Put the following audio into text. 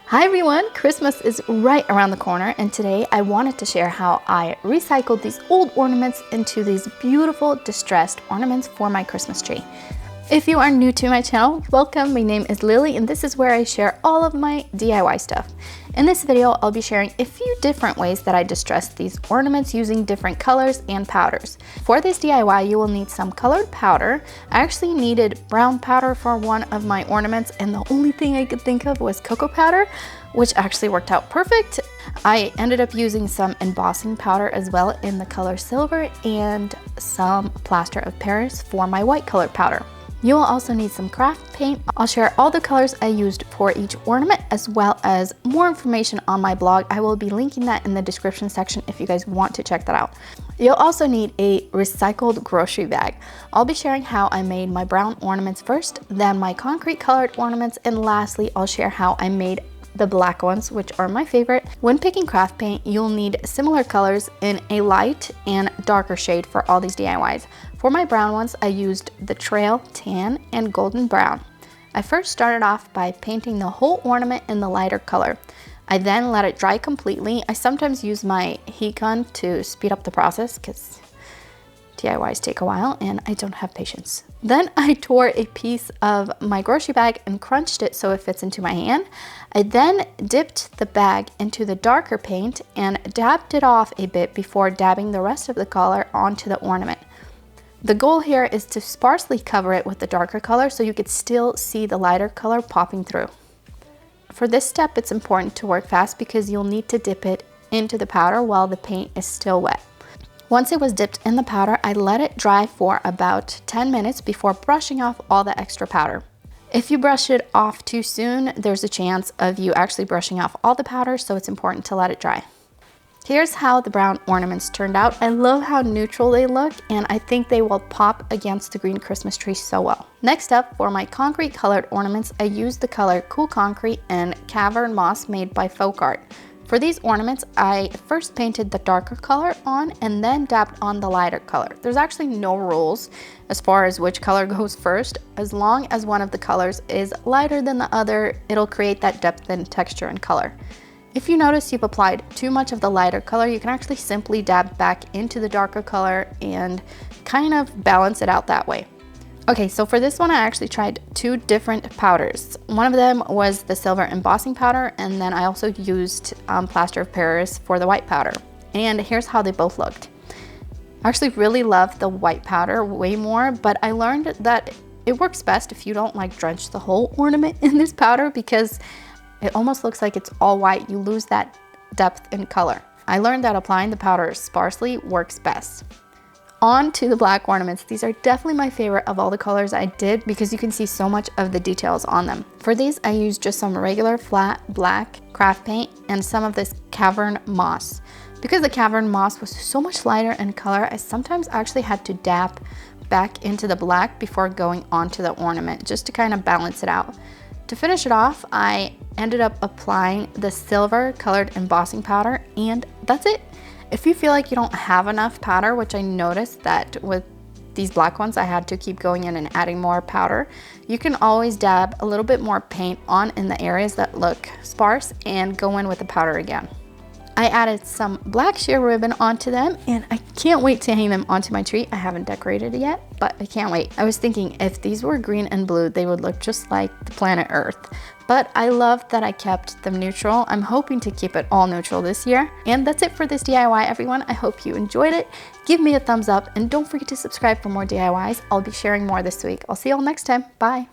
Hi everyone, Christmas is right around the corner, and today I wanted to share how I recycled these old ornaments into these beautiful distressed ornaments for my Christmas tree. If you are new to my channel, welcome. My name is Lily and this is where I share all of my DIY stuff. In this video, I'll be sharing a few different ways that I distressed these ornaments using different colors and powders. For this DIY, you will need some colored powder. I actually needed brown powder for one of my ornaments, and the only thing I could think of was cocoa powder, which actually worked out perfect. I ended up using some embossing powder as well in the color silver and some plaster of Paris for my white colored powder. You will also need some craft paint. I'll share all the colors I used for each ornament as well as more information on my blog. I will be linking that in the description section if you guys want to check that out. You'll also need a recycled grocery bag. I'll be sharing how I made my brown ornaments first, then my concrete colored ornaments, and lastly, I'll share how I made the black ones, which are my favorite. When picking craft paint, you'll need similar colors in a light and darker shade for all these DIYs. For my brown ones, I used the Trail Tan and Golden Brown. I first started off by painting the whole ornament in the lighter color. I then let it dry completely. I sometimes use my heat gun to speed up the process because DIYs take a while and I don't have patience. Then I tore a piece of my grocery bag and crunched it so it fits into my hand. I then dipped the bag into the darker paint and dabbed it off a bit before dabbing the rest of the color onto the ornament. The goal here is to sparsely cover it with the darker color so you could still see the lighter color popping through. For this step, it's important to work fast because you'll need to dip it into the powder while the paint is still wet. Once it was dipped in the powder, I let it dry for about 10 minutes before brushing off all the extra powder. If you brush it off too soon, there's a chance of you actually brushing off all the powder, so it's important to let it dry. Here's how the brown ornaments turned out. I love how neutral they look, and I think they will pop against the green Christmas tree so well. Next up, for my concrete colored ornaments, I used the color Cool Concrete and Cavern Moss made by Faux. For these ornaments, I first painted the darker color on and then dabbed on the lighter color. There's actually no rules as far as which color goes first. As long as one of the colors is lighter than the other, it'll create that depth and texture and color. If you notice you've applied too much of the lighter color, you can actually simply dab back into the darker color and kind of balance it out that way. Okay, so for this one, I actually tried two different powders. One of them was the silver embossing powder, and then I also used plaster of Paris for the white powder. And here's how they both looked. I actually really love the white powder way more, but I learned that it works best if you don't like drench the whole ornament in this powder because it almost looks like it's all white. You lose that depth in color. I learned that applying the powder sparsely works best. On to the black ornaments. These are definitely my favorite of all the colors I did because you can see so much of the details on them. For these, I used just some regular flat black craft paint and some of this Cavern Moss. Because the Cavern Moss was so much lighter in color, I sometimes actually had to dab back into the black before going onto the ornament just to kind of balance it out. To finish it off, I ended up applying the silver colored embossing powder, and that's it. If you feel like you don't have enough powder, which I noticed that with these black ones, I had to keep going in and adding more powder, you can always dab a little bit more paint on in the areas that look sparse and go in with the powder again. I added some black sheer ribbon onto them, and I can't wait to hang them onto my tree. I haven't decorated it yet, but I can't wait. I was thinking if these were green and blue, they would look just like the planet Earth. But I love that I kept them neutral. I'm hoping to keep it all neutral this year. And that's it for this DIY, everyone. I hope you enjoyed it. Give me a thumbs up and don't forget to subscribe for more DIYs. I'll be sharing more this week. I'll see you all next time. Bye.